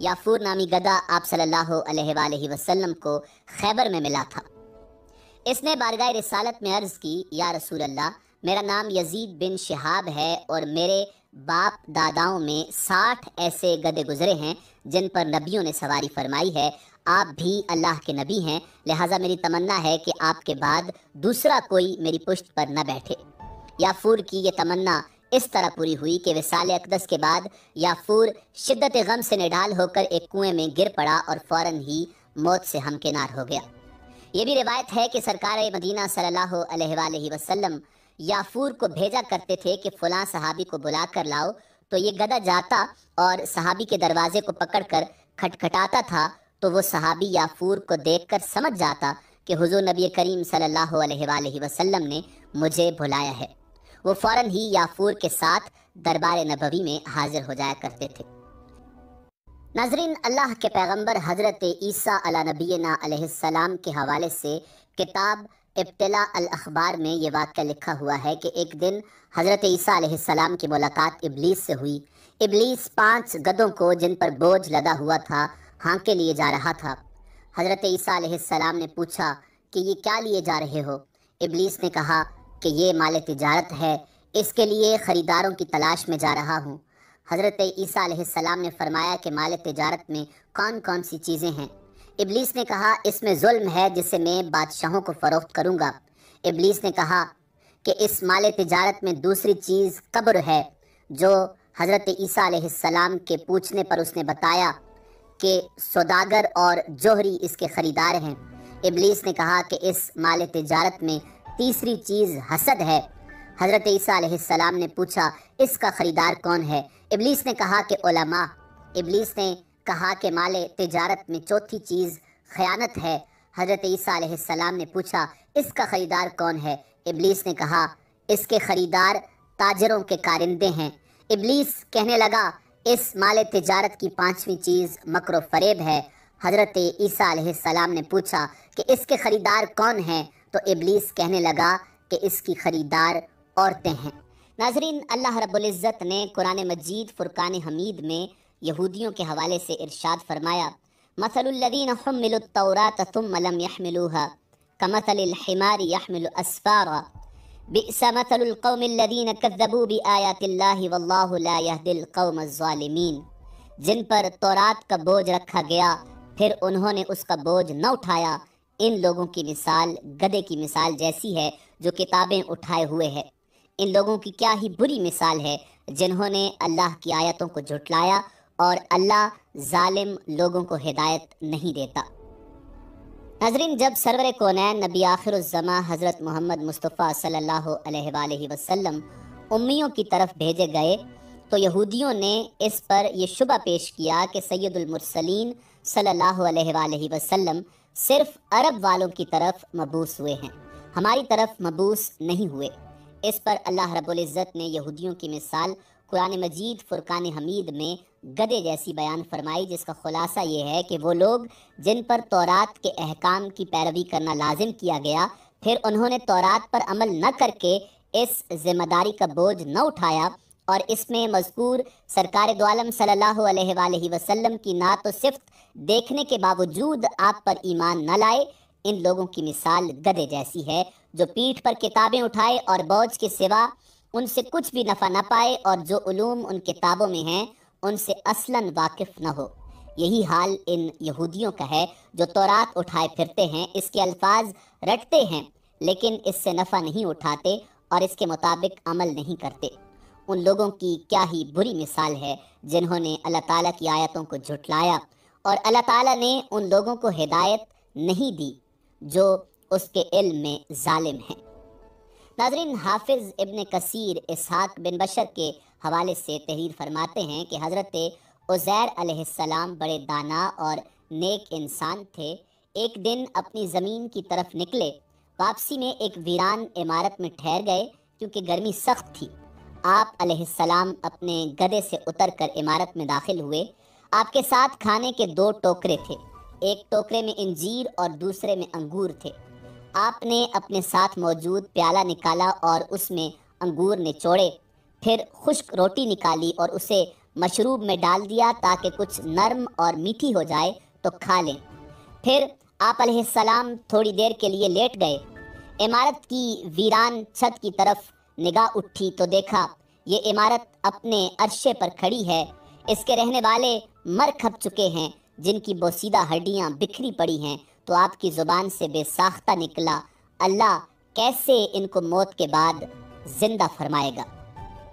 یافور نامی گدھا آپ صلی اللہ علیہ وآلہ وسلم کو خیبر میں ملا تھا۔ اس نے بارگاہ رسالت میں عرض کی، یا رسول اللہ، میرا نام یزید بن شہاب ہے اور میرے باپ داداؤں میں 60 ایسے گدھے گزرے ہیں جن پر نبیوں نے سواری فرمائی ہے۔ آپ بھی اللہ کے نبی ہیں، لہٰذا میری تمنا ہے کہ آپ کے بعد دوسرا کوئی میری پشت پر نہ بیٹھے۔ یافور کی یہ تمنا اس طرح پوری ہوئی کہ وصال اقدس کے بعد یافور شدت غم سے نڈال ہو کر ایک کنویں میں گر پڑا اور فوراً ہی موت سے ہمکنار ہو گیا۔ یہ بھی روایت ہے کہ سرکار مدینہ صلی اللہ علیہ وآلہ وسلم یافور کو بھیجا کرتے تھے کہ فلاں صحابی کو بلا کر لاؤ، تو یہ گدھا جاتا اور صحابی کے دروازے کو پکڑ کر کھٹکھٹاتا تھا، تو وہ صحابی یافور کو دیکھ کر سمجھ جاتا کہ حضور نبی کریم صلی اللہ علیہ وآلہ وسلم نے مجھے بلایا ہے۔ وہ فوراً ہی یافور کے ساتھ دربار نبوی میں حاضر ہو جایا کرتے تھے۔ ناظرین، اللہ کے پیغمبر حضرت عیسیٰ علی نبینا علیہ السلام کے حوالے سے کتاب ابتلاء الاخبار میں یہ واقعہ لکھا ہوا ہے کہ ایک دن حضرت عیسیٰ علیہ السلام کی ملاقات ابلیس سے ہوئی۔ ابلیس 5 گدھوں کو جن پر بوجھ لدا ہوا تھا ہانکے لیے جا رہا تھا۔ حضرت عیسیٰ علیہ السلام نے پوچھا کہ یہ کیا لیے جا رہے ہو؟ ابلیس نے کہا کہ یہ مال تجارت ہے، اس کے لیے خریداروں کی تلاش میں جا رہا ہوں۔ حضرت عیسیٰ علیہ السلام نے فرمایا کہ مال تجارت میں کون کون سی چیزیں ہیں؟ ابلیس نے کہا اس میں ظلم ہے جسے میں بادشاہوں کو فروخت کروں گا۔ ابلیس نے کہا کہ اس مال تجارت میں دوسری چیز قبر ہے، جو حضرت عیسیٰ علیہ السلام کے پوچھنے پر اس نے بتایا کہ سوداگر اور جوہری اس کے خریدار ہیں۔ ابلیس نے کہا کہ اس مال تجارت میں تیسری چیز حسد ہے۔ حضرت عیسیٰ علیہ السلام نے پوچھا اس کا خریدار کون ہے؟ ابلیس نے کہا کہ علماء۔ ابلیس نے کہا کہ مال تجارت میں چوتھی چیز خیانت ہے۔ حضرت عیسیٰ علیہ السلام نے پوچھا اس کا خریدار کون ہے؟ ابلیس نے کہا اس کے خریدار تاجروں کے کارندے ہیں۔ ابلیس کہنے لگا اس مال تجارت کی 5ویں چیز مکر و فریب ہے۔ حضرت عیسیٰ علیہ السلام نے پوچھا کہ اس کے خریدار کون ہیں؟ تو ابلیس کہنے لگا کہ اس کی خریدار عورتیں ہیں۔ ناظرین، اللہ رب العزت نے قرآن مجید فرقان حمید میں یہودیوں کے حوالے سے ارشاد فرمایا، مثل الذین حملوا التوراۃ ثم لم يحملوها كمثل الحمار يحمل اسفارا بئس مثل القوم الذین كذبوا بآیات اللہ واللہ لا يهدی القوم الظالمین۔ جن پر تورات کا بوجھ رکھا گیا پھر انہوں نے اس کا بوجھ نہ اٹھایا، ان لوگوں کی مثال گدھے کی مثال جیسی ہے جو کتابیں اٹھائے ہوئے ہے۔ ان لوگوں کی کیا ہی بری مثال ہے جنہوں نے اللہ کی آیتوں کو جھٹلایا، اور اللہ ظالم لوگوں کو ہدایت نہیں دیتا۔ ناظرین، جب سرور کونین نبی آخر الزماں حضرت محمد مصطفیٰ صلی اللہ علیہ وآلہ وسلم امیوں کی طرف بھیجے گئے تو یہودیوں نے اس پر یہ شبہ پیش کیا کہ سید المرسلین صلی اللہ علیہ وآلہ وسلم صرف عرب والوں کی طرف مبعوث ہوئے ہیں، ہماری طرف مبعوث نہیں ہوئے۔ اس پر اللہ رب العزت نے یہودیوں کی مثال قرآن مجید فرقان حمید میں گدھے جیسی بیان فرمائی، جس کا خلاصہ یہ ہے کہ وہ لوگ جن پر تورات کے احکام کی پیروی کرنا لازم کیا گیا، پھر انہوں نے تورات پر عمل نہ کر کے اس ذمہ داری کا بوجھ نہ اٹھایا، اور اس میں مذکور سرکار دو عالم صلی اللہ علیہ وآلہ وسلم کی نعت و صفت دیکھنے کے باوجود آپ پر ایمان نہ لائے، ان لوگوں کی مثال گدھے جیسی ہے جو پیٹھ پر کتابیں اٹھائے اور بوجھ کے سوا ان سے کچھ بھی نفع نہ پائے، اور جو علوم ان کتابوں میں ہیں ان سے اصلاً واقف نہ ہو۔ یہی حال ان یہودیوں کا ہے جو تورات اٹھائے پھرتے ہیں، اس کے الفاظ رٹتے ہیں لیکن اس سے نفع نہیں اٹھاتے اور اس کے مطابق عمل نہیں کرتے۔ ان لوگوں کی کیا ہی بری مثال ہے جنہوں نے اللہ تعالیٰ کی آیتوں کو جھٹلایا، اور اللہ تعالیٰ نے ان لوگوں کو ہدایت نہیں دی جو اس کے علم میں ظالم ہیں۔ ناظرین، حافظ ابن کثیر اسحاق بن بشر کے حوالے سے تحریر فرماتے ہیں کہ حضرت عزیر علیہ السلام بڑے دانا اور نیک انسان تھے۔ ایک دن اپنی زمین کی طرف نکلے، واپسی میں ایک ویران عمارت میں ٹھہر گئے کیونکہ گرمی سخت تھی۔ آپ علیہ السلام اپنے گدھے سے اتر کر عمارت میں داخل ہوئے۔ آپ کے ساتھ کھانے کے 2 ٹوکرے تھے، ایک ٹوکرے میں انجیر اور دوسرے میں انگور تھے۔ آپ نے اپنے ساتھ موجود پیالہ نکالا اور اس میں انگور نچوڑے، پھر خشک روٹی نکالی اور اسے مشروب میں ڈال دیا تاکہ کچھ نرم اور میٹھی ہو جائے تو کھا لیں۔ پھر آپ علیہ السلام تھوڑی دیر کے لیے لیٹ گئے۔ عمارت کی ویران چھت کی طرف نگاہ اٹھی تو دیکھا یہ عمارت اپنے عرشے پر کھڑی ہے، اس کے رہنے والے مر کھپ چکے ہیں، جن کی بوسیدہ ہڈیاں بکھری پڑی ہیں۔ تو آپ کی زبان سے بے ساختہ نکلا، اللہ کیسے ان کو موت کے بعد زندہ فرمائے گا؟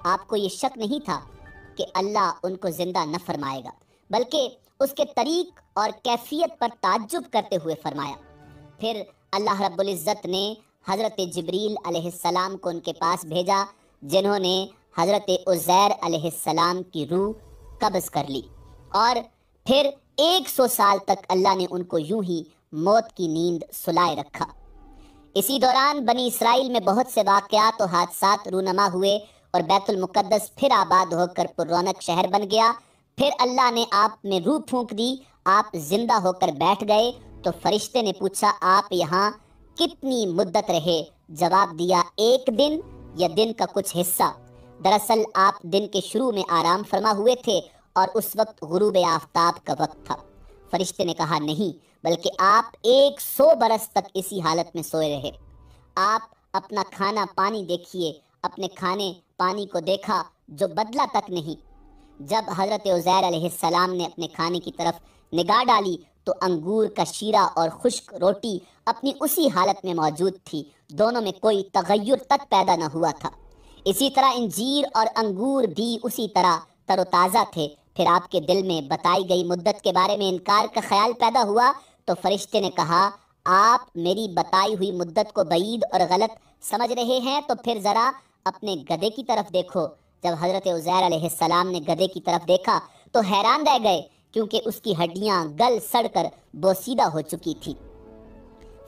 آپ کو یہ شک نہیں تھا کہ اللہ ان کو زندہ نہ فرمائے گا، بلکہ اس کے طریق اور کیفیت پر تعجب کرتے ہوئے فرمایا۔ پھر اللہ رب العزت نے حضرت جبریل علیہ السلام کو ان کے پاس بھیجا، جنہوں نے حضرت عزیر علیہ السلام کی روح قبض کر لی، اور پھر 100 سال تک اللہ نے ان کو یوں ہی موت کی نیند سلائے رکھا۔ اسی دوران بنی اسرائیل میں بہت سے واقعات و حادثات رونما ہوئے اور بیت المقدس پھر آباد ہو کر پر رونق شہر بن گیا۔ پھر اللہ نے آپ میں روح پھونک دی، آپ زندہ ہو کر بیٹھ گئے۔ تو فرشتے نے پوچھا آپ یہاں کتنی مدت رہے؟ جواب دیا 1 دن یا دن کا کچھ حصہ۔ دراصل آپ دن کے شروع میں آرام فرما ہوئے تھے اور اس وقت غروب آفتاب کا وقت تھا۔ فرشتے نے کہا نہیں، بلکہ آپ 100 برس تک اسی حالت میں سوئے رہے۔ آپ اپنا کھانا پانی دیکھیے، اپنے کھانے پانی کو دیکھا جو بدلا تک نہیں۔ جب حضرت عزیر علیہ السلام نے اپنے کھانے کی طرف نگاہ ڈالی تو انگور کا شیرہ اور خشک روٹی اپنی اسی حالت میں موجود تھی، دونوں میں کوئی تغیر تک پیدا نہ ہوا تھا۔ اسی طرح انجیر اور انگور بھی اسی طرح تر و تازہ تھے۔ پھر آپ کے دل میں بتائی گئی مدت کے بارے میں انکار کا خیال پیدا ہوا تو فرشتے نے کہا آپ میری بتائی ہوئی مدت کو بعید اور غلط سمجھ رہے ہیں تو پھر ذرا اپنے گدھے کی طرف دیکھو۔ جب حضرت عزیر علیہ السلام نے گدھے کی طرف دیکھا تو حیران رہ گئے، کیونکہ اس کی ہڈیاں گل سڑ کر بوسیدہ ہو چکی تھی۔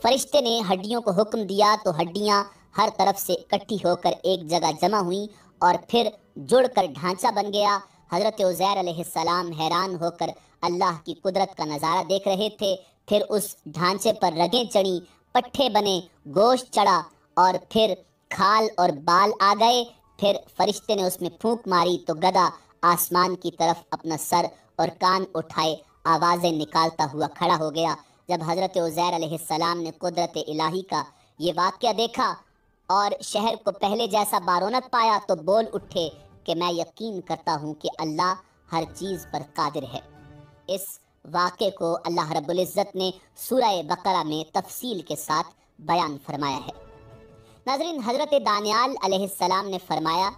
فرشتے نے ہڈیوں کو حکم دیا تو ہڈیاں ہر طرف سے اکٹھی ہو کر ایک جگہ جمع ہوئیں اور پھر جڑ کر ڈھانچہ بن گیا۔ حضرت عزیر علیہ السلام حیران ہو کر اللہ کی قدرت کا نظارہ دیکھ رہے تھے۔ پھر اس ڈھانچے پر رگیں چڑھیں، پٹھے بنے، گوشت چڑھا اور پھر کھال اور بال آ گئے۔ پھر فرشتے نے اس میں پھونک ماری تو گدھا آسمان کی طرف اپنا سر اور کان اٹھائے آوازیں نکالتا ہوا کھڑا ہو گیا۔ جب حضرت عزیر علیہ السلام نے قدرت الہی کا یہ واقعہ دیکھا اور شہر کو پہلے جیسا بارونق پایا تو بول اٹھے کہ میں یقین کرتا ہوں کہ اللہ ہر چیز پر قادر ہے۔ اس واقعے کو اللہ رب العزت نے سورہ بقرہ میں تفصیل کے ساتھ بیان فرمایا ہے۔ ناظرین، حضرت دانیال علیہ السلام نے فرمایا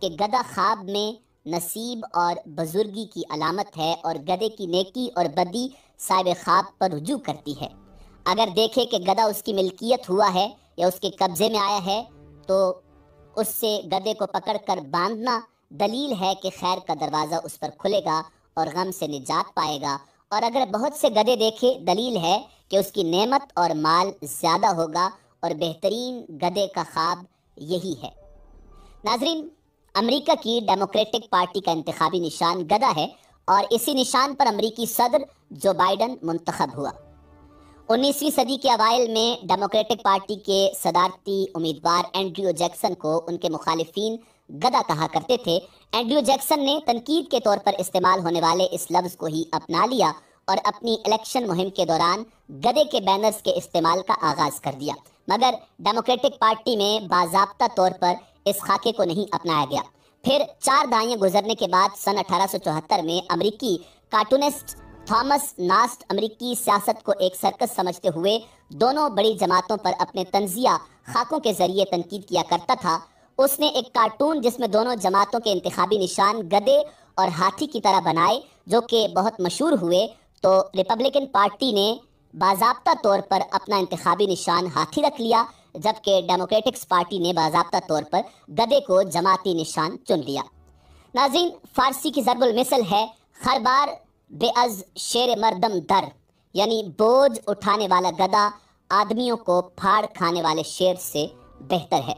کہ گدھا خواب میں نصیب اور بزرگی کی علامت ہے اور گدھے کی نیکی اور بدی صاحب خواب پر رجوع کرتی ہے۔ اگر دیکھے کہ گدھا اس کی ملکیت ہوا ہے یا اس کے قبضے میں آیا ہے تو اس سے گدھے کو پکڑ کر باندھنا دلیل ہے کہ خیر کا دروازہ اس پر کھلے گا اور غم سے نجات پائے گا، اور اگر بہت سے گدھے دیکھے دلیل ہے کہ اس کی نعمت اور مال زیادہ ہوگا، اور بہترین گدھے کا خواب یہی ہے۔ ناظرین، امریکہ کی ڈیموکریٹک پارٹی کا انتخابی نشان گدھا ہے اور اسی نشان پر امریکی صدر جو بائیڈن منتخب ہوا۔ 19ویں صدی کے اوائل میں ڈیموکریٹک پارٹی کے صدارتی امیدوار اینڈریو جیکسن کو ان کے مخالفین گدھا کہا کرتے تھے۔ اینڈریو جیکسن نے تنقید کے طور پر استعمال ہونے والے اس لفظ کو ہی اپنا لیا اور اپنی الیکشن مہم کے دوران گدھے کے بینرز کے استعمال کا آغاز کر دیا، مگر ڈیموکریٹک پارٹی میں باضابطہ طور پر اس خاکے کو نہیں اپنایا گیا۔ پھر 4 دہائیاں گزرنے کے بعد سن 1874 میں امریکی کارٹونسٹ تھامس ناسٹ امریکی سیاست کو ایک سرکس سمجھتے ہوئے دونوں بڑی جماعتوں پر اپنے طنزیہ خاکوں کے ذریعے تنقید کیا کرتا تھا۔ اس نے ایک کارٹون جس میں دونوں جماعتوں کے انتخابی نشان گدھے اور ہاتھی کی طرح بنائے جو کہ بہت مشہور ہوئے، تو ریپبلکن پارٹی نے باضابطہ طور پر اپنا انتخابی نشان ہاتھی رکھ لیا، جبکہ ڈیموکریٹکس پارٹی نے باضابطہ طور پر گدھے کو جماعتی نشان چن لیا۔ ناظرین، فارسی کی ضرب المثل ہے خربار بے از شیر مردم در، یعنی بوجھ اٹھانے والا گدھا آدمیوں کو پھاڑ کھانے والے شیر سے بہتر ہے۔